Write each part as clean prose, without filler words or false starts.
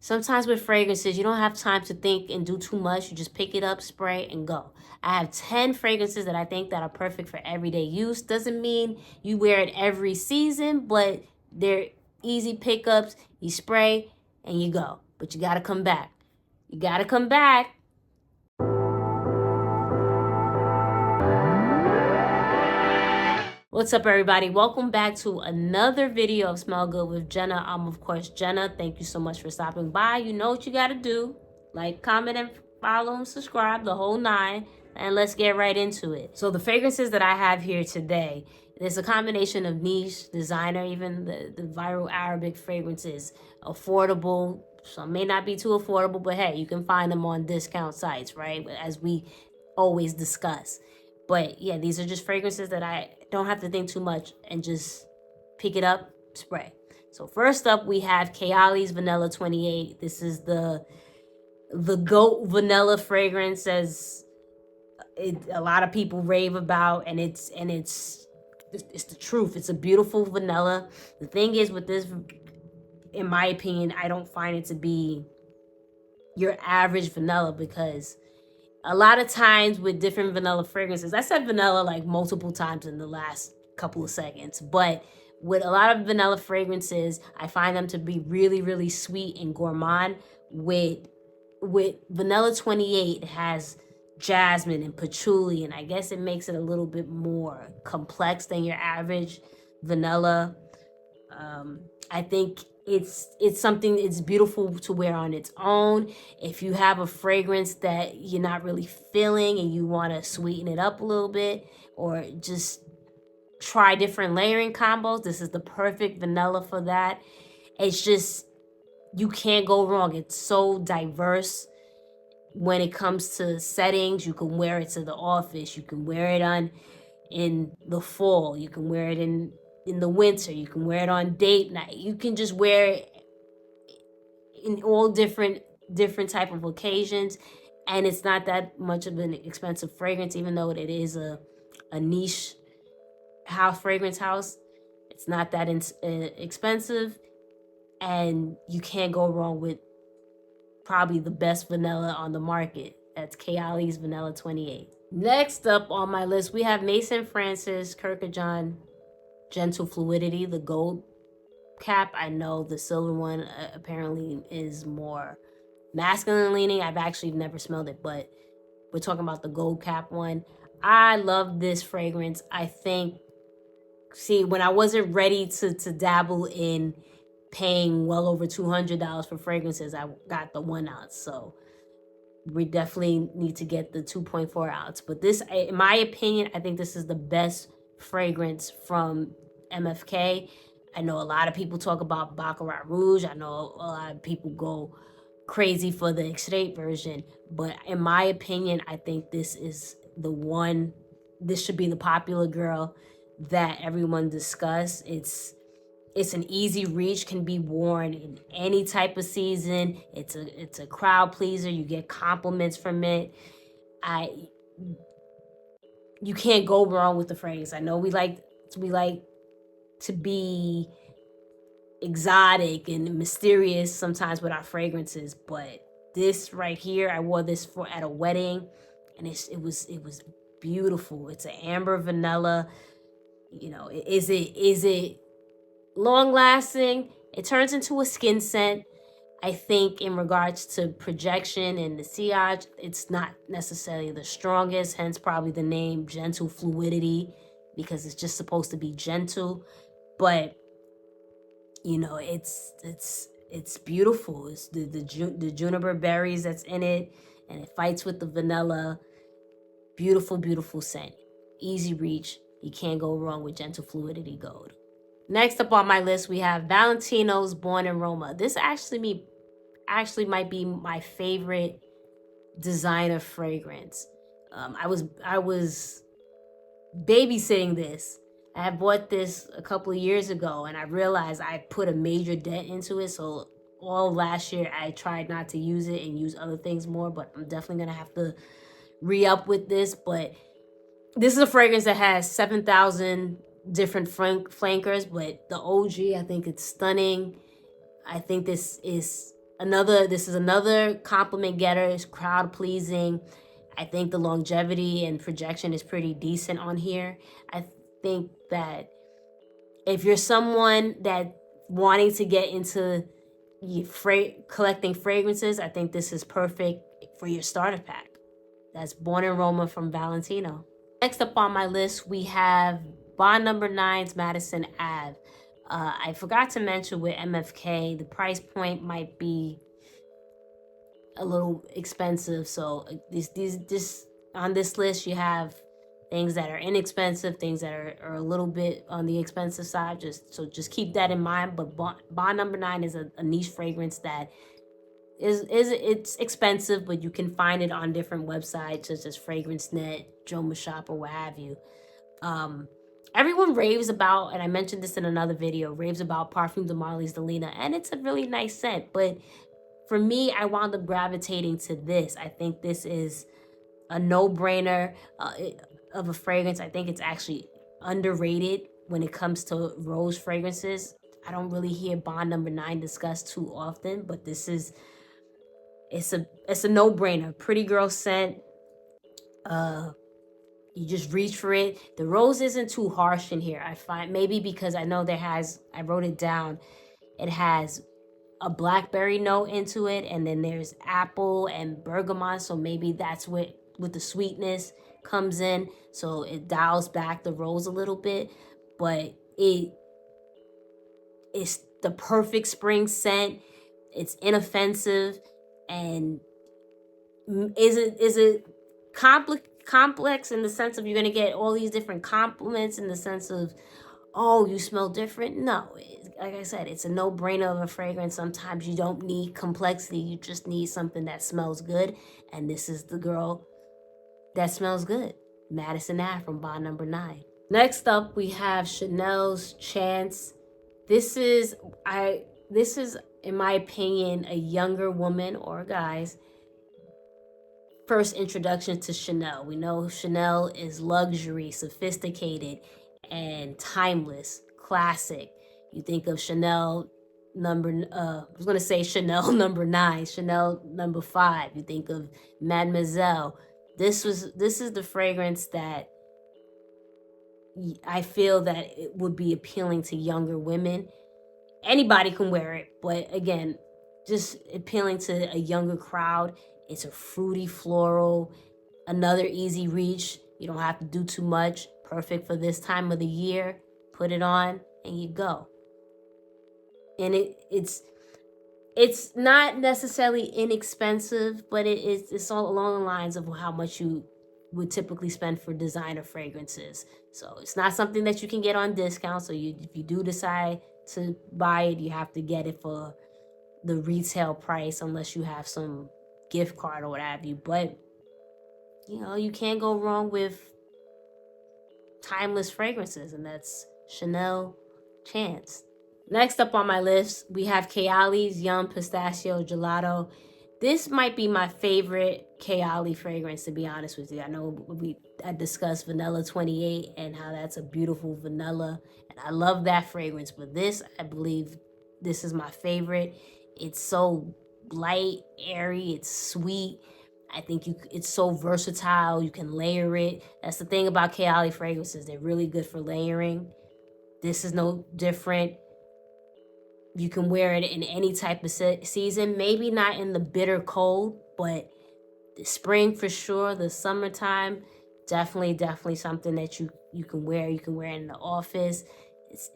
Sometimes with fragrances, you don't have time to think and do too much. You just pick it up, spray, and go. I have 10 fragrances that I think that are perfect for everyday use. Doesn't mean you wear it every season, but they're easy pickups. You spray and you go. But you got to come back. You got to come back. What's up, everybody? Welcome back to another video of Smell Good with Jenna. I'm, of course, Jenna. Thank you so much for stopping by. You know what you got to do. Like, comment, and follow and subscribe, the whole 9. And let's get right into it. So the fragrances that I have here today, there's a combination of niche, designer, even the viral Arabic fragrances, affordable. Some may not be too affordable, but hey, you can find them on discount sites, right? As we always discuss. But yeah, these are just fragrances that I don't have to think too much and just pick it up, spray. So first up, we have Kayali's Vanilla 28. This is the goat vanilla fragrance, as a lot of people rave about, and it's the truth. It's a beautiful vanilla. The thing is with this, in my opinion, I don't find it to be your average vanilla, because a lot of times with different vanilla fragrances, I said vanilla like multiple times in the last couple of seconds, but with a lot of vanilla fragrances, I find them to be really, really sweet and gourmand. With Vanilla 28, it has jasmine and patchouli, and I guess it makes it a little bit more complex than your average vanilla. I think it's something, it's beautiful to wear on its own. If you have a fragrance that you're not really feeling and you want to sweeten it up a little bit, or just try different layering combos, this is the perfect vanilla for that. It's just, you can't go wrong. It's so diverse when it comes to settings. You can wear it to the office, you can wear it on in the fall, you can wear it in the winter, you can wear it on date night, you can just wear it in all different type of occasions. And it's not that much of an expensive fragrance, even though it is a niche fragrance house. It's not that expensive, and you can't go wrong with probably the best vanilla on the market. That's Kayali's Vanilla 28. Next up on my list, we have Maison Francis Kurkdjian Gentle Fluidity, the gold cap. I know the silver one apparently is more masculine leaning. I've actually never smelled it, but we're talking about the gold cap one. I love this fragrance. I think, see, when I wasn't ready to dabble in paying well over $200 for fragrances, I got the 1 ounce. So we definitely need to get the 2.4 ounce. But this, in my opinion, I think this is the best fragrance from MFK. I know a lot of people talk about Baccarat Rouge. I know a lot of people go crazy for the extrait version. But in my opinion, I think this is the one. This should be the popular girl that everyone discuss. It's an easy reach, can be worn in any type of season. It's a crowd pleaser. You get compliments from it. You can't go wrong with the fragrance. I know we like to be exotic and mysterious sometimes with our fragrances, but this right here, I wore this at a wedding, and it was beautiful. It's an amber vanilla. You know, is it long lasting? It turns into a skin scent. I think in regards to projection and the sillage, it's not necessarily the strongest, hence probably the name Gentle Fluidity, because it's just supposed to be gentle. But you know, it's beautiful. It's the juniper berries that's in it, and it fights with the vanilla. Beautiful, beautiful scent. Easy reach. You can't go wrong with Gentle Fluidity Gold. Next up on my list, we have Valentino's Born in Roma. This actually might be my favorite designer fragrance. I was babysitting this. I had bought this a couple of years ago, and I realized I put a major dent into it. So all last year, I tried not to use it and use other things more, but I'm definitely going to have to re-up with this. But this is a fragrance that has 7,000 different flankers, but the OG, I think it's stunning. I think this is This is another compliment getter. It's crowd pleasing. I think the longevity and projection is pretty decent on here. I think that if you're someone that wanting to get into collecting fragrances, I think this is perfect for your starter pack. That's Born in Roma from Valentino. Next up on my list, we have Bond Number 9's Madison Ave. I forgot to mention with MFK, the price point might be a little expensive. So this on this list, you have things that are inexpensive, things that are a little bit on the expensive side. Just keep that in mind. But Bond Number 9 is a niche fragrance that it's expensive, but you can find it on different websites such as FragranceNet, Joma Shop, or what have you. Everyone raves about, and I mentioned this in another video, raves about Parfum de Marly's Delina, and it's a really nice scent. But for me, I wound up gravitating to this. I think this is a no-brainer of a fragrance. I think it's actually underrated when it comes to rose fragrances. I don't really hear Bond Number 9 discussed too often, but this is it's a no-brainer. Pretty girl scent. You just reach for it. The rose isn't too harsh in here. I find maybe because I know I wrote it down. It has a blackberry note into it, and then there's apple and bergamot. So maybe that's what the sweetness comes in. So it dials back the rose a little bit, but it's the perfect spring scent. It's inoffensive, and is it complex in the sense of you're gonna get all these different compliments in the sense of, oh, you smell different? No, like I said, it's a no-brainer of a fragrance. Sometimes you don't need complexity, you just need something that smells good, and this is the girl that smells good. Madison Ave from Bond Number 9. Next up, we have Chanel's Chance. This is, in my opinion, a younger woman or guy's first introduction to Chanel. We know Chanel is luxury, sophisticated, and timeless, classic. You think of Chanel I was gonna say Chanel Number 9, Chanel Number 5. You think of Mademoiselle. This is the fragrance that I feel that it would be appealing to younger women. Anybody can wear it, but again, just appealing to a younger crowd. It's a fruity floral, another easy reach. You don't have to do too much. Perfect for this time of the year. Put it on and you go. And it's not necessarily inexpensive, but it's all along the lines of how much you would typically spend for designer fragrances. So it's not something that you can get on discount. So if you do decide to buy it, you have to get it for the retail price unless you have some gift card or what have you. But you can't go wrong with timeless fragrances, and that's Chanel Chance. Next up on my list, we have Kayali's Yum Pistachio Gelato. This might be my favorite Kayali fragrance, to be honest with you. I know I discussed Vanilla 28 and how that's a beautiful vanilla, and I love that fragrance, but I believe this is my favorite. It's so light, airy, it's sweet. I think it's so versatile. You can layer it. That's the thing about Kayali fragrances. They're really good for layering. This is no different. You can wear it in any type of season. Maybe not in the bitter cold, but the spring for sure. The summertime, definitely something that you can wear. You can wear it in the office. It's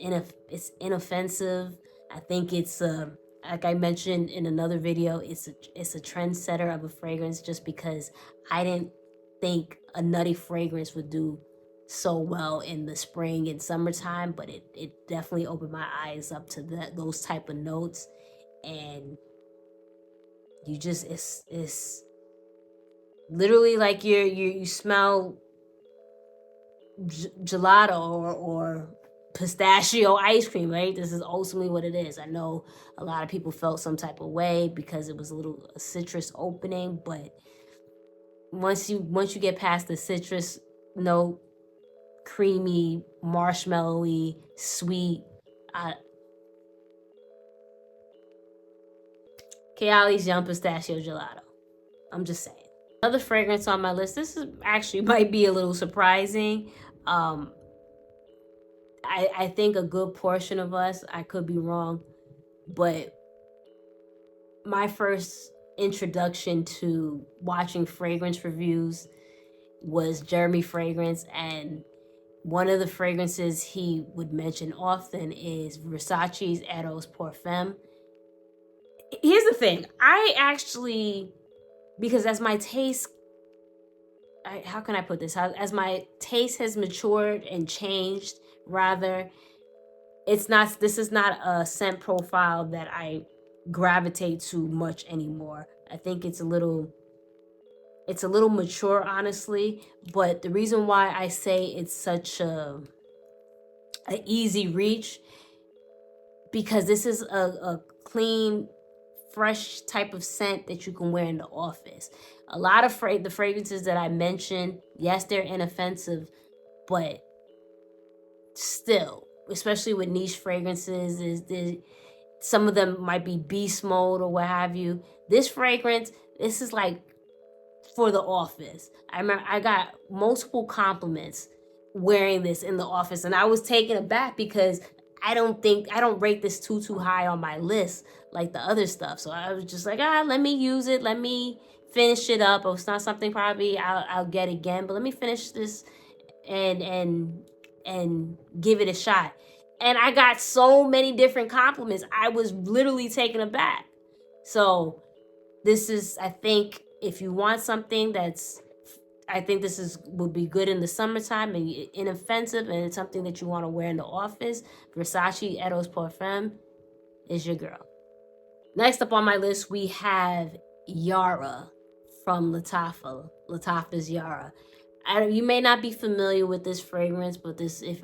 inoffensive. I think it's like I mentioned in another video, it's a trendsetter of a fragrance, just because I didn't think a nutty fragrance would do so well in the spring and summertime, but it definitely opened my eyes up to those type of notes. And you just it's literally like you smell gelato or pistachio ice cream, right? This is ultimately what it is. I know a lot of people felt some type of way because it was a citrus opening, but once you get past the citrus note, creamy, marshmallowy, sweet, Kayali's Young Pistachio Gelato. I'm just saying. Another fragrance on my list. This is actually might be a little surprising. I think a good portion of us, I could be wrong, but my first introduction to watching fragrance reviews was Jeremy Fragrance, and one of the fragrances he would mention often is Versace's Eros pour Femme. Here's the thing. I actually, because as my taste, how can I put this? As my taste has matured and changed, rather, this is not a scent profile that I gravitate to much anymore. I think it's a little mature, honestly. But the reason why I say it's such an easy reach, because this is a clean, fresh type of scent that you can wear in the office. A lot of the fragrances that I mentioned, yes, they're inoffensive, but still, especially with niche fragrances, some of them might be beast mode or what have you. This fragrance, this is like for the office. I remember I got multiple compliments wearing this in the office, and I was taken aback because I don't rate this too high on my list like the other stuff. So I was just like, let me use it, let me finish it up. If it's not something probably I'll get again, but let me finish this and give it a shot. And I got so many different compliments. I was literally taken aback. So this is, I think, if you want something I think this would be good in the summertime and inoffensive, and it's something that you want to wear in the office. Versace Eros pour Femme is your girl. Next up on my list, we have Yara from Lattafa. Lattafa's Yara. You may not be familiar with this fragrance, but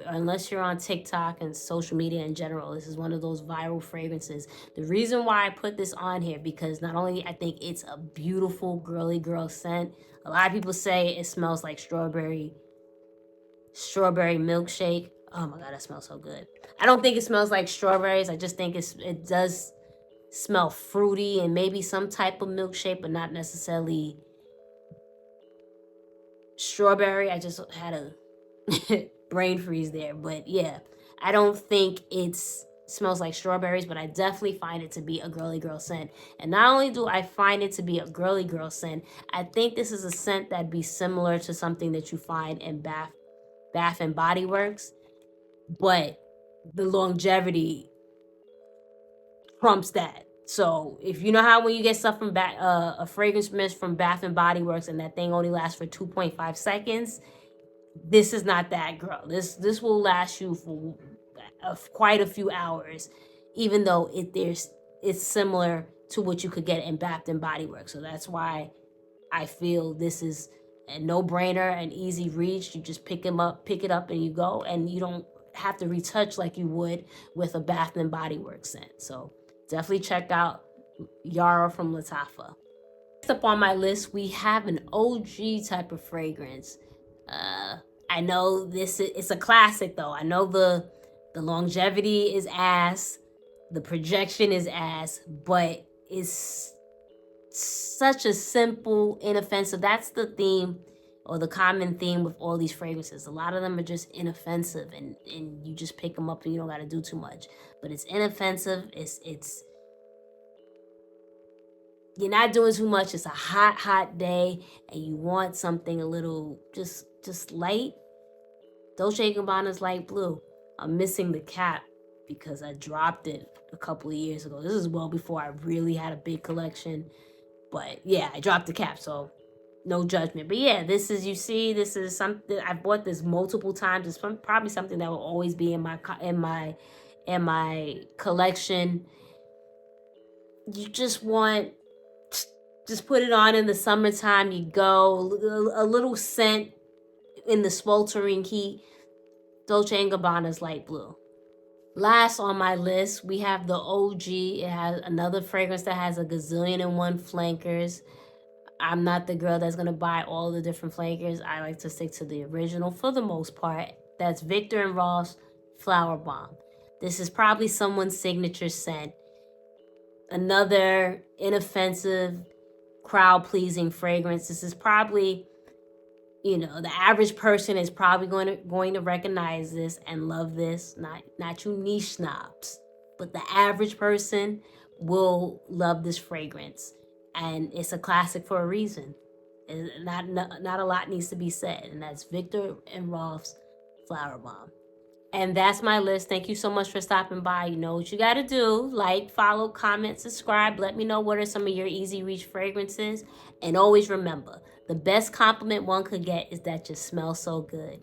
unless you're on TikTok and social media in general, this is one of those viral fragrances. The reason why I put this on here, because not only I think it's a beautiful girly girl scent. A lot of people say it smells like strawberry milkshake. Oh my God, that smells so good. I don't think it smells like strawberries. I just think it does smell fruity and maybe some type of milkshake, but not necessarily strawberry. I just had a brain freeze there. But yeah, I don't think it smells like strawberries, but I definitely find it to be a girly girl scent. And not only do I find it to be a girly girl scent, I think this is a scent that'd be similar to something that you find in Bath and Body Works, but the longevity trumps that. So if you know how when you get stuff from a fragrance mist from Bath and Body Works and that thing only lasts for 2.5 seconds, this is not that, girl. This will last you for quite a few hours, even though it's similar to what you could get in Bath and Body Works. So that's why I feel this is a no-brainer, an easy reach. You just pick it up and you go, and you don't have to retouch like you would with a Bath and Body Works scent. So definitely check out Yara from Lattafa. Next up on my list, we have an OG type of fragrance. I know it's a classic though. I know the longevity is ass, the projection is ass, but it's such a simple, inoffensive. That's the theme or the common theme with all these fragrances. A lot of them are just inoffensive, and you just pick them up and you don't got to do too much. But it's inoffensive. It's you're not doing too much. It's a hot day, and you want something a little just light. Dolce Gabbana's Light Blue. I'm missing the cap because I dropped it a couple of years ago. This is well before I really had a big collection. But yeah, I dropped the cap, so no judgment. But yeah, this is something I bought this multiple times. It's probably something that will always be in my collection. You just put it on in the summertime. You go a little scent in the sweltering heat. Dolce & Gabbana's Light Blue. Last on my list, we have the OG. It has another fragrance that has a gazillion and one flankers. I'm not the girl that's going to buy all the different flankers. I like to stick to the original for the most part. That's Viktor&Rolf's Flowerbomb. This is probably someone's signature scent. another inoffensive, crowd-pleasing fragrance. This is probably, you know, the average person is probably going to recognize this and love this. Not you niche snobs, but the average person will love this fragrance, and it's a classic for a reason. Not a lot needs to be said, and that's Viktor&Rolf's Flowerbomb. And that's my list. Thank you so much for stopping by. You know what you got to do. Like, follow, comment, subscribe. Let me know what are some of your easy reach fragrances. And always remember, the best compliment one could get is that you smell so good.